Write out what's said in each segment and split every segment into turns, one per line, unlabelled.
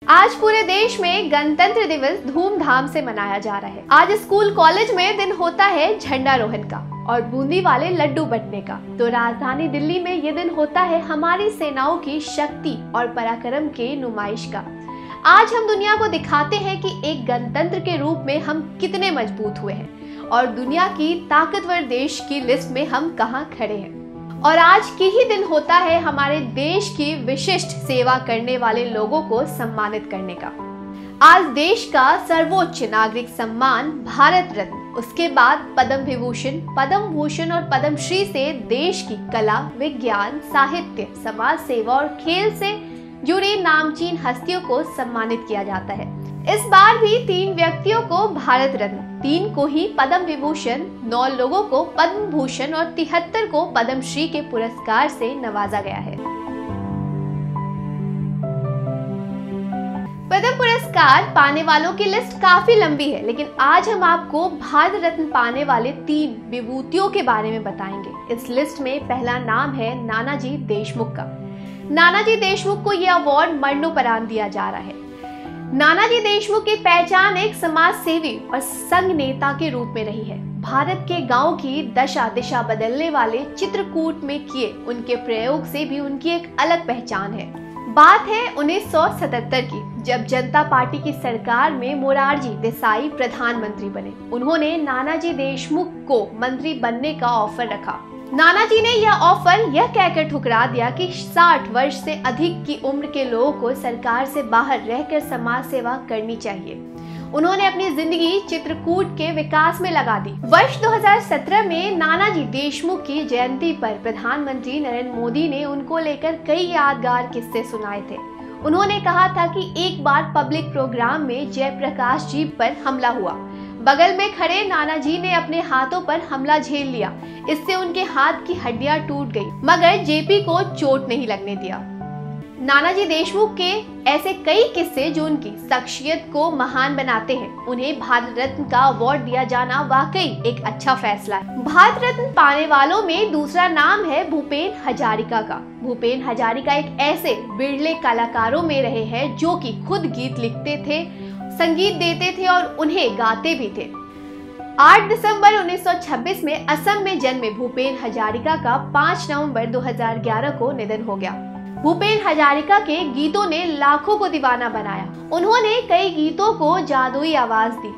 आज पूरे देश में गणतंत्र दिवस धूमधाम से मनाया जा रहा है। आज स्कूल कॉलेज में दिन होता है झंडारोहण का और बूंदी वाले लड्डू बंटने का। तो राजधानी दिल्ली में ये दिन होता है हमारी सेनाओं की शक्ति और पराक्रम के नुमाइश का। आज हम दुनिया को दिखाते हैं कि एक गणतंत्र के रूप में हम कितने मजबूत हुए हैं और दुनिया की ताकतवर देश की लिस्ट में हम कहां खड़े हैं। और आज की ही दिन होता है हमारे देश की विशिष्ट सेवा करने वाले लोगों को सम्मानित करने का। आज देश का सर्वोच्च नागरिक सम्मान भारत रत्न, उसके बाद पद्म विभूषण, पद्म भूषण और पद्मश्री से देश की कला, विज्ञान, साहित्य, समाज सेवा और खेल से जुड़ी नामचीन हस्तियों को सम्मानित किया जाता है। इस बार भी 3 व्यक्तियों को भारत रत्न, 3 को ही पद्म विभूषण, 9 लोगों को पद्म भूषण और 73 को पद्मश्री के पुरस्कार से नवाजा गया है। पद्म पुरस्कार पाने वालों की लिस्ट काफी लंबी है, लेकिन आज हम आपको भारत रत्न पाने वाले 3 विभूतियों के बारे में बताएंगे। इस लिस्ट में पहला नाम है नानाजी देशमुख का। नानाजी देशमुख को यह अवार्ड मरणोपरांत दिया जा रहा है। नानाजी देशमुख की पहचान एक समाज सेवी और संघ नेता के रूप में रही है। भारत के गांव की दशा दिशा बदलने वाले चित्रकूट में किए उनके प्रयोग से भी उनकी एक अलग पहचान है। बात है 1977 की, जब जनता पार्टी की सरकार में मोरारजी देसाई प्रधानमंत्री बने। उन्होंने नानाजी देशमुख को मंत्री बनने का ऑफर रखा। नानाजी ने यह ऑफर यह कहकर ठुकरा दिया कि 60 वर्ष से अधिक की उम्र के लोगों को सरकार से बाहर रहकर समाज सेवा करनी चाहिए। उन्होंने अपनी जिंदगी चित्रकूट के विकास में लगा दी। वर्ष 2017 में नानाजी देशमुख की जयंती पर प्रधानमंत्री नरेंद्र मोदी ने उनको लेकर कई यादगार किस्से सुनाए थे। उन्होंने कहा था कि एक बार पब्लिक प्रोग्राम में जयप्रकाश जी पर हमला हुआ। बगल में खड़े नानाजी ने अपने हाथों पर हमला झेल लिया। इससे उनके हाथ की हड्डियां टूट गई, मगर जेपी को चोट नहीं लगने दिया। नानाजी देशमुख के ऐसे कई किस्से जो उनकी शख्सियत को महान बनाते हैं। उन्हें भारत रत्न का अवार्ड दिया जाना वाकई एक अच्छा फैसला है। भारत रत्न पाने वालों में दूसरा नाम है भूपेन हजारिका का। भूपेन हजारिका एक ऐसे बिरले कलाकारों में रहे हैं जो कि खुद गीत लिखते थे, संगीत देते थे और उन्हें गाते भी थे। 8 दिसंबर 1926 में असम में जन्मे भूपेन हजारिका का 5 नवंबर 2011 को निधन हो गया। भूपेन हजारिका के गीतों ने लाखों को दीवाना बनाया। उन्होंने कई गीतों को जादुई आवाज दी।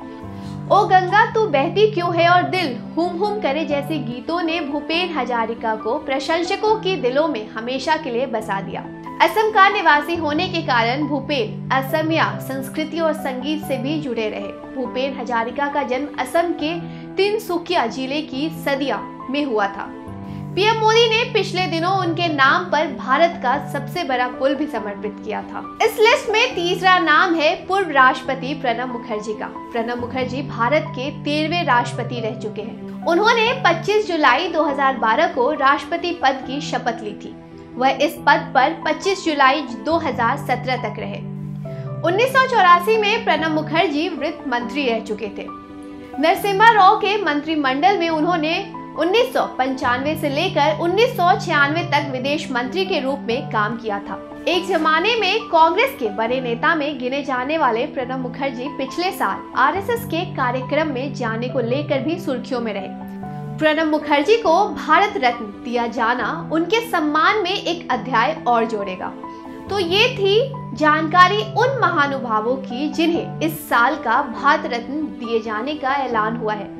ओ गंगा तू बहती क्यों है और दिल हुम हुम करे जैसे गीतों ने भूपेन हजारिका को प्रशंसकों के दिलों में हमेशा के लिए बसा दिया। असम का निवासी होने के कारण भूपेन असमिया संस्कृति और संगीत से भी जुड़े रहे। भूपेन हजारिका का जन्म असम के तिनसुकिया जिले की सदिया में हुआ था। पीएम मोदी ने पिछले दिनों उनके नाम पर भारत का सबसे बड़ा पुल भी समर्पित किया था। इस लिस्ट में तीसरा नाम है पूर्व राष्ट्रपति प्रणब मुखर्जी का। प्रणब मुखर्जी भारत के 13वें राष्ट्रपति रह चुके हैं। उन्होंने 25 जुलाई 2012 को राष्ट्रपति पद की शपथ ली थी। वह इस पद पर 25 जुलाई 2017 तक रहे। 1984 में प्रणब मुखर्जी वित्त मंत्री रह चुके थे। नरसिम्हा राव के मंत्रिमंडल में उन्होंने 1995 से लेकर 1996 तक विदेश मंत्री के रूप में काम किया था। एक जमाने में कांग्रेस के बड़े नेता में गिने जाने वाले प्रणब मुखर्जी पिछले साल आरएसएस के कार्यक्रम में जाने को लेकर भी सुर्खियों में रहे। प्रणब मुखर्जी को भारत रत्न दिया जाना उनके सम्मान में एक अध्याय और जोड़ेगा। तो ये थी जानकारी उन महानुभावों की जिन्हें इस साल का भारत रत्न दिए जाने का ऐलान हुआ है।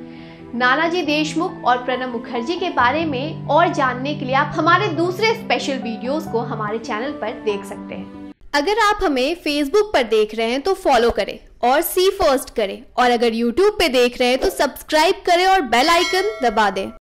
नानाजी देशमुख और प्रणब मुखर्जी के बारे में और जानने के लिए आप हमारे दूसरे स्पेशल वीडियोस को हमारे चैनल पर देख सकते हैं। अगर आप हमें फेसबुक पर देख रहे हैं तो फॉलो करें और सी फर्स्ट करें, और अगर यूट्यूब पे देख रहे हैं तो सब्सक्राइब करें और बेल आइकन दबा दें।